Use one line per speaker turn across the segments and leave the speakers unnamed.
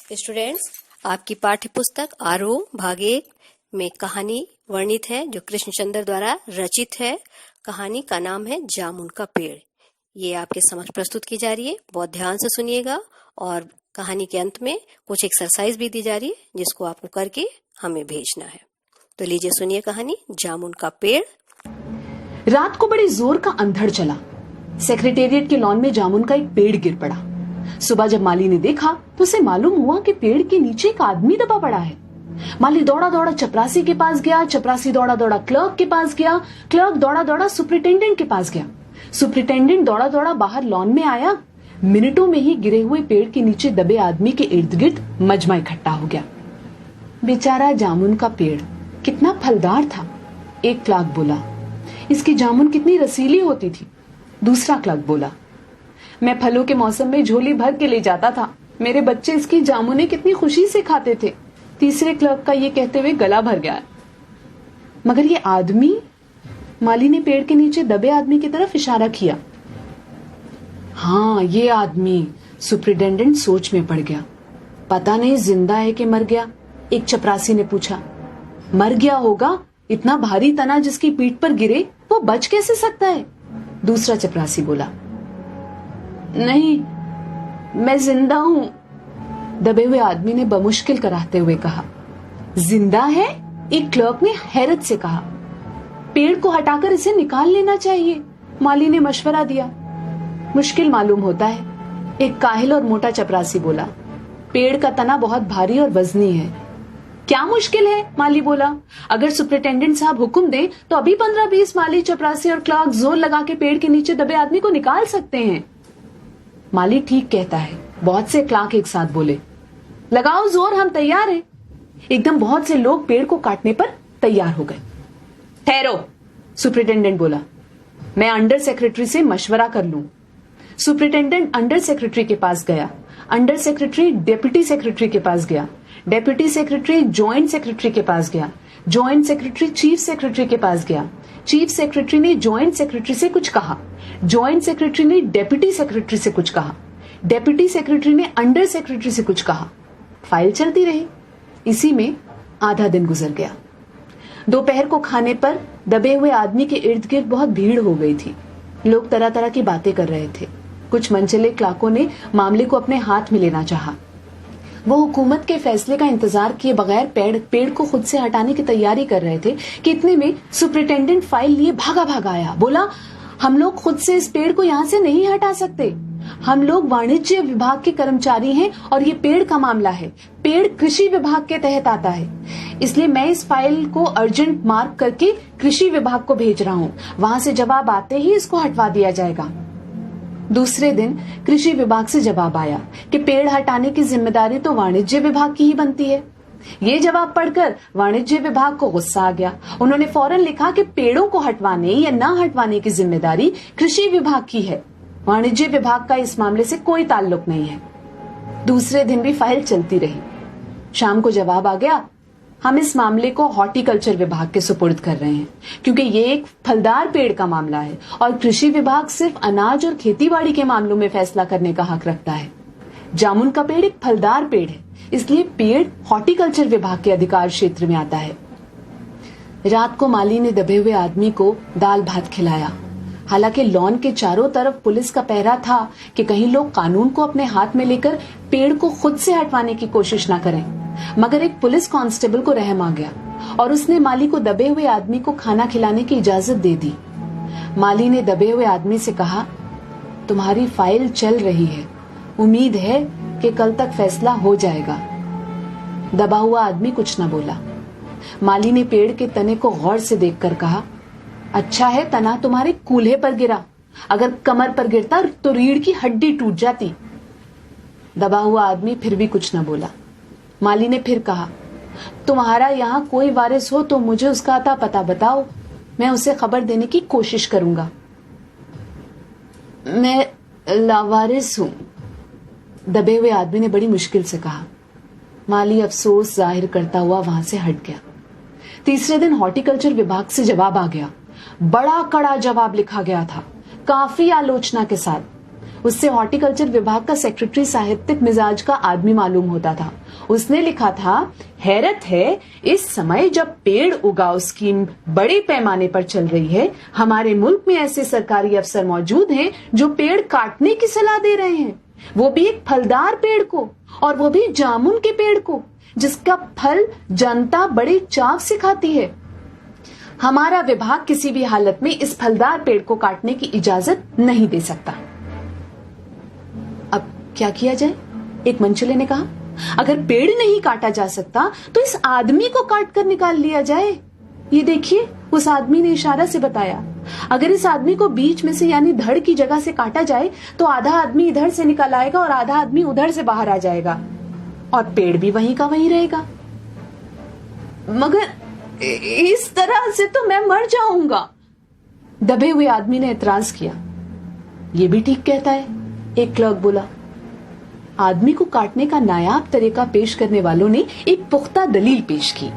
Students, आपकी पाठ्य पुस्तक आरोह भाग 1 में कहानी वर्णित है जो कृष्णचंद्र द्वारा रचित है। कहानी का नाम है जामुन का पेड़। ये आपके समक्ष प्रस्तुत की जा रही है। बहुत ध्यान से सुनिएगा और कहानी के अंत में कुछ एक्सरसाइज भी दी जा रही है जिसको आपको करके हमें भेजना है। तो लीजिए सुनिए कहानी जामुन का पेड़।
रात को बड़े जोर का अंधड़ चला। सेक्रेटेरिएट के लॉन में जामुन का एक पेड़ गिर पड़ा। सुबह जब माली ने देखा तो उसे मालूम हुआ कि पेड़ के नीचे एक आदमी दबा पड़ा है। माली दौड़ा दौड़ा चपरासी के पास गया, चपरासी दौड़ा दौड़ा क्लर्क के पास गया, क्लर्क दौड़ा दौड़ा सुपरिटेंडेंट के पास गया, सुपरिटेंडेंट दौड़ा दौड़ा बाहर लॉन में आया। मिनटों में ही गिरे हुए पेड़ के नीचे दबे आदमी के इर्द गिर्द मजमा इकट्ठा हो गया। बेचारा जामुन का पेड़ कितना फलदार था, एक क्लर्क बोला। इसकी जामुन कितनी रसीली होती थी, दूसरा क्लर्क बोला। मैं फलों के मौसम में झोली भर के ले जाता था, मेरे बच्चे इसकी जामुनें कितनी खुशी से खाते थे, तीसरे क्लर्क का ये कहते हुए गला भर गया। मगर ये आदमी, माली ने पेड़ के नीचे दबे आदमी की तरफ इशारा किया। हाँ, ये आदमी, सुपरिटेंडेंट सोच में पड़ गया। पता नहीं जिंदा है कि मर गया, एक चपरासी ने पूछा। मर गया होगा, इतना भारी तना जिसकी पीठ पर गिरे वो बच कैसे सकता है, दूसरा चपरासी बोला। नहीं, मैं जिंदा हूं, दबे हुए आदमी ने बमुश्किल कराते हुए कहा। जिंदा है, एक क्लर्क ने हैरत से कहा। पेड़ को हटाकर इसे निकाल लेना चाहिए, माली ने मशवरा दिया। मुश्किल मालूम होता है, एक काहिल और मोटा चपरासी बोला। पेड़ का तना बहुत भारी और वजनी है। क्या मुश्किल है, माली बोला। अगर सुपरिटेंडेंट साहब हुक्म दे तो अभी 15-20 माली, चपरासी और क्लर्क जोर लगा के पेड़ के नीचे दबे आदमी को निकाल सकते हैं। माली ठीक कहता है, बहुत से क्लर्क एक साथ बोले। लगाओ जोर, हम तैयार हैं। एकदम बहुत से लोग पेड़ को काटने पर तैयार हो गए। ठहरो, सुपरिटेंडेंट बोला, मैं अंडर सेक्रेटरी से मशवरा कर लूं। सुपरिटेंडेंट अंडर सेक्रेटरी के पास गया, अंडर सेक्रेटरी डेप्यूटी सेक्रेटरी के पास गया, डेप्यूटी सेक्रेटरी ज्वाइंट सेक्रेटरी के पास गया, ज्वाइंट सेक्रेटरी चीफ सेक्रेटरी के पास गया, चीफ सेक्रेटरी ने ज्वाइंट सेक्रेटरी से कुछ कहा, ज्वाइंट सेक्रेटरी ने डेप्यूटी सेक्रेटरी से कुछ कहा, डेप्यूटी सेक्रेटरी ने अंडर सेक्रेटरी से कुछ कहा। फाइल चलती रही। इसी में आधा दिन गुजर गया। दोपहर को खाने पर दबे हुए आदमी के इर्द गिर्द बहुत भीड़ हो गई थी। लोग तरह तरह की बातें कर रहे थे। कुछ मनचले क्लर्कों ने मामले को अपने हाथ में लेना चाहा। वो हुकूमत के फैसले का इंतजार किए बगैर पेड़ को खुद से हटाने की तैयारी कर रहे थे कि इतने में सुपरिटेंडेंट फाइल लिए भागा भागा आया। बोला, हम लोग खुद से इस पेड़ को यहाँ से नहीं हटा सकते। हम लोग वाणिज्य विभाग के कर्मचारी हैं और ये पेड़ का मामला है। पेड़ कृषि विभाग के तहत आता है, इसलिए मैं इस फाइल को अर्जेंट मार्क करके कृषि विभाग को भेज रहा हूँ। वहां से जवाब आते ही इसको हटवा दिया जाएगा। दूसरे दिन कृषि विभाग से जवाब आया कि पेड़ हटाने की जिम्मेदारी तो वाणिज्य विभाग की ही बनती है। ये जवाब पढ़कर वाणिज्य विभाग को गुस्सा आ गया। उन्होंने फौरन लिखा कि पेड़ों को हटवाने या न हटवाने की जिम्मेदारी कृषि विभाग की है, वाणिज्य विभाग का इस मामले से कोई ताल्लुक नहीं है। दूसरे दिन भी फाइल चलती रही। शाम को जवाब आ गया, हम इस मामले को हॉर्टिकल्चर विभाग के सुपुर्द कर रहे हैं क्योंकि ये एक फलदार पेड़ का मामला है और कृषि विभाग सिर्फ अनाज और खेतीबाड़ी के मामलों में फैसला करने का हक रखता है। जामुन का पेड़ एक फलदार पेड़ है, इसलिए पेड़ हॉर्टिकल्चर विभाग के अधिकार क्षेत्र में आता है। रात को माली ने दबे हुए आदमी को दाल भात खिलाया। हालांकि लॉन के चारों तरफ पुलिस का पहरा था कि कहीं लोग कानून को अपने हाथ में लेकर पेड़ को खुद से हटवाने की कोशिश न करें। मगर एक पुलिस कांस्टेबल को रहम आ गया और उसने माली को दबे हुए आदमी को खाना खिलाने की इजाजत दे दी। माली ने दबे हुए आदमी से कहा, तुम्हारी फाइल चल रही है, उम्मीद है कि कल तक फैसला हो जाएगा। दबा हुआ आदमी कुछ न बोला। माली ने पेड़ के तने को गौर से देखकर कहा, अच्छा है तना तुम्हारे कूल्हे पर गिरा, अगर कमर पर गिरता तो रीढ़ की हड्डी टूट जाती। दबा हुआ आदमी फिर भी कुछ न बोला। माली ने फिर कहा, तुम्हारा यहाँ कोई वारिस हो तो मुझे उसका अता पता बताओ, मैं उसे खबर देने की कोशिश करूंगा। मैं लावारिस हूं, दबे हुए आदमी ने बड़ी मुश्किल से कहा। माली अफसोस जाहिर करता हुआ वहां से हट गया। तीसरे दिन हॉर्टिकल्चर विभाग से जवाब आ गया। बड़ा कड़ा जवाब लिखा गया था, काफी आलोचना के साथ। उससे हॉर्टिकल्चर विभाग का सेक्रेटरी साहित्यिक मिजाज का आदमी मालूम होता था। उसने लिखा था, हैरत है इस समय जब पेड़ उगाओ स्कीम बड़े पैमाने पर चल रही है, हमारे मुल्क में ऐसे सरकारी अफसर मौजूद हैं जो पेड़ काटने की सलाह दे रहे हैं, वो भी एक फलदार पेड़ को, और वो भी जामुन के पेड़ को, जिसका फल जनता बड़े चाव से खाती है। हमारा विभाग किसी भी हालत में इस फलदार पेड़ को काटने की इजाजत नहीं दे सकता। अब क्या किया जाए? एक मंचले ने कहा, अगर पेड़ नहीं काटा जा सकता तो इस आदमी को काट कर निकाल लिया जाए। ये देखिए, उस आदमी ने इशारा से बताया। अगर इस आदमी को बीच में से यानी धड़ की जगह से काटा जाए तो आधा आदमी इधर से निकल आएगा और आधा आदमी उधर से बाहर आ जाएगा और पेड़ भी वहीं का वहीं रहेगा। मगर इस तरह से तो मैं मर जाऊंगा, दबे हुए आदमी ने एतराज किया। ये भी ठीक कहता है, एक क्लर्क बोला। आदमी को काटने का नायाब तरीका पेश करने वालों ने एक पुख्ता दलील पेश की।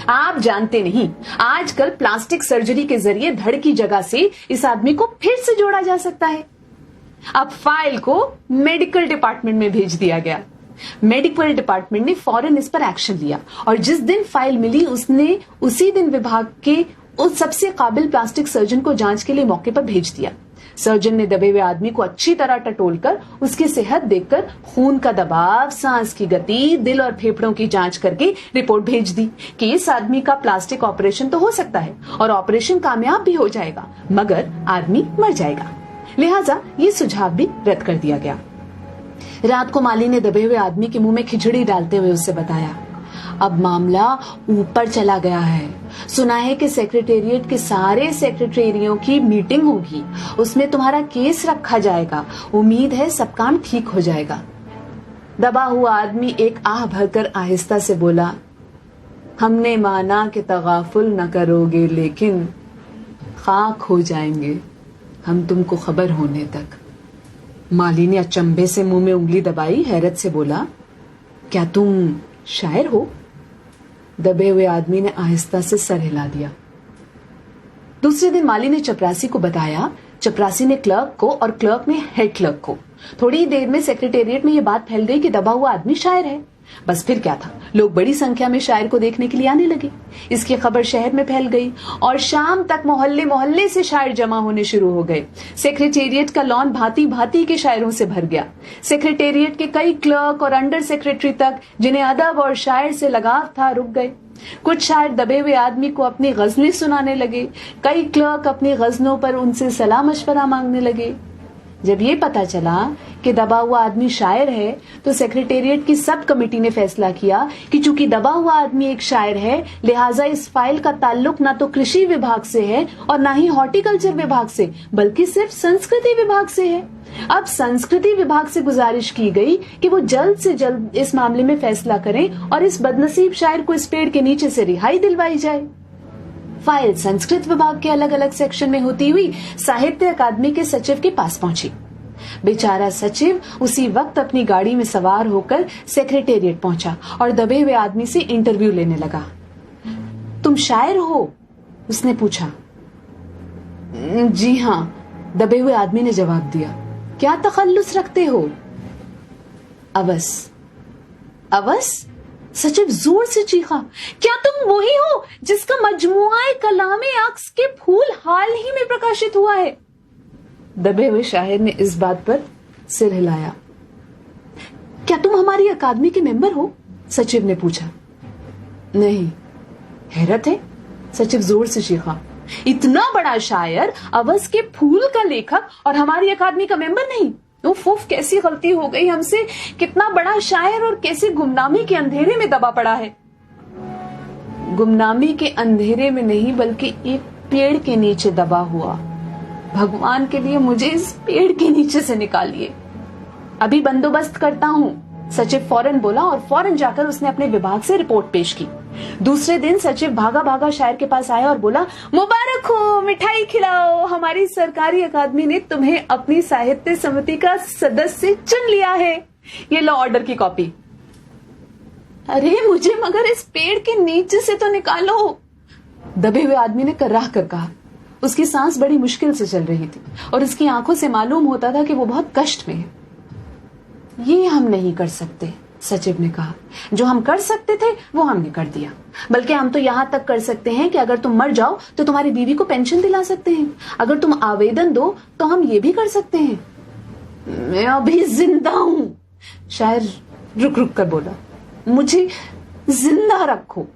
आप जानते नहीं, आजकल प्लास्टिक सर्जरी के जरिए धड़ की जगह से इस आदमी को फिर से जोड़ा जा सकता है। अब फाइल को मेडिकल डिपार्टमेंट में भेज दिया गया। मेडिकल डिपार्टमेंट ने फौरन इस पर एक्शन लिया और जिस दिन फाइल मिली उसने उसी दिन विभाग के उस सबसे काबिल प्लास्टिक सर्जन को जांच के लिए मौके पर भेज दिया। सर्जन ने दबे हुए आदमी को अच्छी तरह टटोलकर उसकी सेहत देखकर खून का दबाव, सांस की गति, दिल और फेफड़ों की जांच करके रिपोर्ट भेज दी कि इस आदमी का प्लास्टिक ऑपरेशन तो हो सकता है और ऑपरेशन कामयाब भी हो जाएगा, मगर आदमी मर जाएगा। लिहाजा ये सुझाव भी रद्द कर दिया गया। रात को माली ने दबे हुए आदमी के मुंह में खिचड़ी डालते हुए उससे बताया, अब मामला ऊपर चला गया है। सुना है कि सेक्रेटेरिएट के सारे सेक्रेटरियों की मीटिंग होगी, उसमें तुम्हारा केस रखा जाएगा। उम्मीद है सब काम ठीक हो जाएगा। दबा हुआ आदमी एक आह भरकर आहिस्ता से बोला, हमने माना कि तगाफुल न करोगे, लेकिन खाक हो जाएंगे हम तुमको खबर होने तक। माली ने अचंभे से मुंह में उंगली दबाई, हैरत से बोला, क्या तुम शायर हो? दबे हुए आदमी ने आहिस्ता से सर हिला दिया। दूसरे दिन माली ने चपरासी को बताया, चपरासी ने क्लर्क को और क्लर्क ने हेड क्लर्क को। थोड़ी ही देर में सेक्रेटेरिएट में यह बात फैल गई कि दबा हुआ आदमी शायर है। बस फिर क्या था, लोग बड़ी संख्या में शायर को देखने के लिए आने लगे। इसकी खबर शहर में फैल गई और शाम तक मोहल्ले मोहल्ले से शायर जमा होने शुरू हो गए। सेक्रेटेरिएट का लॉन भांति भांति के शायरों से भर गया। सेक्रेटेरिएट के कई क्लर्क और अंडर सेक्रेटरी तक जिन्हें अदब और शायर से लगाव था, रुक गए। कुछ शायर दबे हुए आदमी को अपनी गजलें सुनाने लगे। कई क्लर्क अपनी गजलों पर उनसे सलाह मशवरा मांगने लगे। जब ये पता चला कि दबा हुआ आदमी शायर है तो सेक्रेटेरिएट की सब कमेटी ने फैसला किया कि चूंकि दबा हुआ आदमी एक शायर है, लिहाजा इस फाइल का ताल्लुक ना तो कृषि विभाग से है और ना ही हॉर्टिकल्चर विभाग से, बल्कि सिर्फ संस्कृति विभाग से है। अब संस्कृति विभाग से गुजारिश की गई कि वो जल्द से जल्द इस मामले में फैसला करें और इस बदनसीब शायर को इस पेड़ के नीचे से रिहाई दिलवाई जाए। फाइल संस्कृत विभाग के अलग अलग सेक्शन में होती हुई साहित्य अकादमी के सचिव के पास पहुंची। बेचारा सचिव उसी वक्त अपनी गाड़ी में सवार होकर सेक्रेटेरिएट पहुंचा और दबे हुए आदमी से इंटरव्यू लेने लगा। तुम शायर हो? उसने पूछा। जी हां, दबे हुए आदमी ने जवाब दिया। क्या तखल्लुस रखते हो? अवस। अवस? सचिव जोर से चीखा, क्या तुम वही हो जिसका मजमुआ कलामे अक्स के फूल हाल ही में प्रकाशित हुआ है? दबे हुए शायर ने इस बात पर सिर हिलाया। क्या तुम हमारी अकादमी के मेंबर हो? सचिव ने पूछा। नहीं। हैरत है, सचिव जोर से चीखा, इतना बड़ा शायर, अवस के फूल का लेखक और हमारी अकादमी का मेंबर नहीं? उफ, कैसी गलती हो गई हमसे। कितना बड़ा शायर और कैसे गुमनामी के अंधेरे में दबा पड़ा है। गुमनामी के अंधेरे में नहीं, बल्कि एक पेड़ के नीचे दबा हुआ। भगवान के लिए मुझे इस पेड़ के नीचे से निकालिए। अभी बंदोबस्त करता हूँ, सचिव फौरन बोला और फौरन जाकर उसने अपने विभाग से रिपोर्ट पेश की। दूसरे दिन सचिव भागा भागा शायर के पास आया और बोला, मुबारक हो, मिठाई खिलाओ, हमारी सरकारी अकादमी ने तुम्हें अपनी साहित्य समिति का सदस्य चुन लिया है। ये लो ऑर्डर की कॉपी। अरे मुझे मगर इस पेड़ के नीचे से तो निकालो, दबे हुए आदमी ने कर्राह कर कहा। उसकी सांस बड़ी मुश्किल से चल रही थी और उसकी आंखों से मालूम होता था कि वो बहुत कष्ट में है। ये हम नहीं कर सकते, सचिव ने कहा। जो हम कर सकते थे वो हमने कर दिया। बल्कि हम तो यहां तक कर सकते हैं कि अगर तुम मर जाओ तो तुम्हारी बीवी को पेंशन दिला सकते हैं। अगर तुम आवेदन दो तो हम ये भी कर सकते हैं। मैं अभी जिंदा हूं, शायर रुक रुक कर बोला। मुझे जिंदा रखो।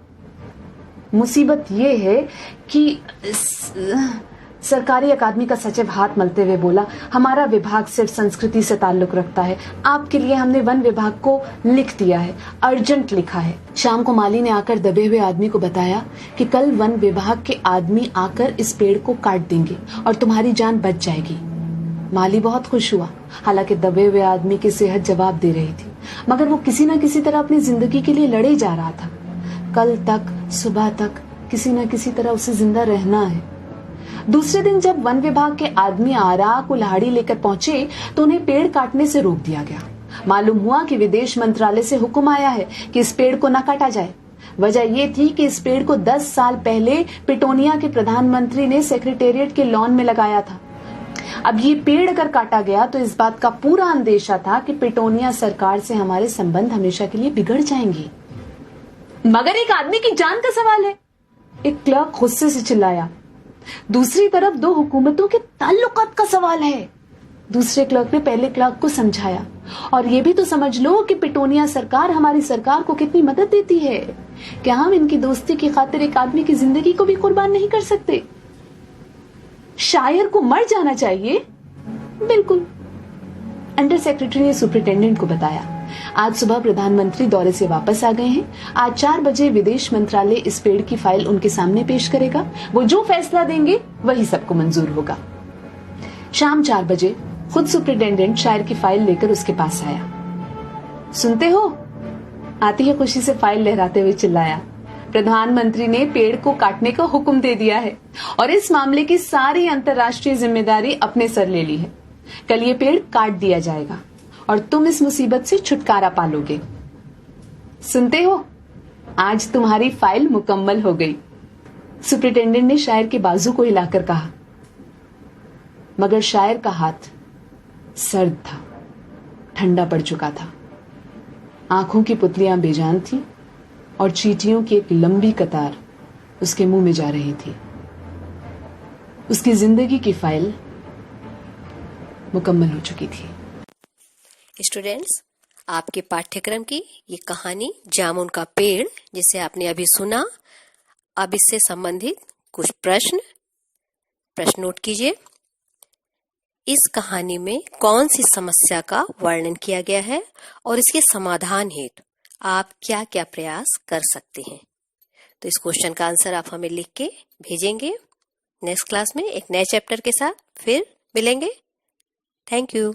मुसीबत ये है कि सरकारी अकादमी का सचिव हाथ मलते हुए बोला, हमारा विभाग सिर्फ संस्कृति से ताल्लुक रखता है। आपके लिए हमने वन विभाग को लिख दिया है, अर्जेंट लिखा है। शाम को माली ने आकर दबे हुए आदमी को बताया कि कल वन विभाग के आदमी आकर इस पेड़ को काट देंगे और तुम्हारी जान बच जाएगी। माली बहुत खुश हुआ। हालांकि दबे हुए आदमी की सेहत जवाब दे रही थी, मगर वो किसी न किसी तरह अपनी जिंदगी के लिए लड़े जा रहा था। कल तक, सुबह तक किसी न किसी तरह उसे जिंदा रहना है। दूसरे दिन जब वन विभाग के आदमी आरा कुल्हाड़ी लेकर पहुंचे तो उन्हें पेड़ काटने से रोक दिया गया। मालूम हुआ कि विदेश मंत्रालय से हुक्म आया है कि इस पेड़ को न काटा जाए। वजह यह थी कि इस पेड़ को 10 साल पहले पिटोनिया के प्रधानमंत्री ने सेक्रेटेरिएट के लॉन में लगाया था। अब ये पेड़ अगर काटा गया तो इस बात का पूरा अंदेशा था कि पिटोनिया सरकार से हमारे संबंध हमेशा के लिए बिगड़ जाएंगे। मगर एक आदमी की जान का सवाल है, एक क्लर्क गुस्से से चिल्लाया। दूसरी तरफ दो हुकूमतों के ताल्लुकात का सवाल है। दूसरे क्लर्क ने पहले क्लर्क को समझाया, और ये भी तो समझ लो कि पिटोनिया सरकार हमारी सरकार को कितनी मदद देती है। क्या हम इनकी दोस्ती की खातिर एक आदमी की जिंदगी को भी कुर्बान नहीं कर सकते? शायर को मर जाना चाहिए? बिल्कुल। अंडर सेक्रेटरी ने सुपरिटेंडेंट को बताया। आज सुबह प्रधानमंत्री दौरे से वापस आ गए हैं। आज 4 बजे विदेश मंत्रालय इस पेड़ की फाइल उनके सामने पेश करेगा। वो जो फैसला देंगे वही सबको मंजूर होगा। शाम 4 बजे खुद सुपरिटेंडेंट शायर की फाइल लेकर उसके पास आया। सुनते हो? आती है खुशी से फाइल लहराते हुए चिल्लाया। प्रधानमंत्री ने पेड़ को काटने का हुक्म दे दिया है और इस मामले की सारी अंतर्राष्ट्रीय जिम्मेदारी अपने सर ले ली है। कल ये पेड़ काट दिया जाएगा और तुम इस मुसीबत से छुटकारा पालोगे। सुनते हो? आज तुम्हारी फाइल मुकम्मल हो गई। सुपरिटेंडेंट ने शायर के बाजू को हिलाकर कहा। मगर शायर का हाथ सर्द था, ठंडा पड़ चुका था। आंखों की पुतलियां बेजान थी और चींटियों की एक लंबी कतार उसके मुंह में जा रही थी। उसकी जिंदगी की फाइल मुकम्मल हो चुकी थी।
स्टूडेंट्स, आपके पाठ्यक्रम की ये कहानी जामुन का पेड़ जिसे आपने अभी सुना, अब इससे संबंधित कुछ प्रश्न नोट कीजिए। इस कहानी में कौन सी समस्या का वर्णन किया गया है और इसके समाधान हेतु आप क्या क्या प्रयास कर सकते हैं? तो इस क्वेश्चन का आंसर आप हमें लिख के भेजेंगे। नेक्स्ट क्लास में एक नए चैप्टर के साथ फिर मिलेंगे। Thank you.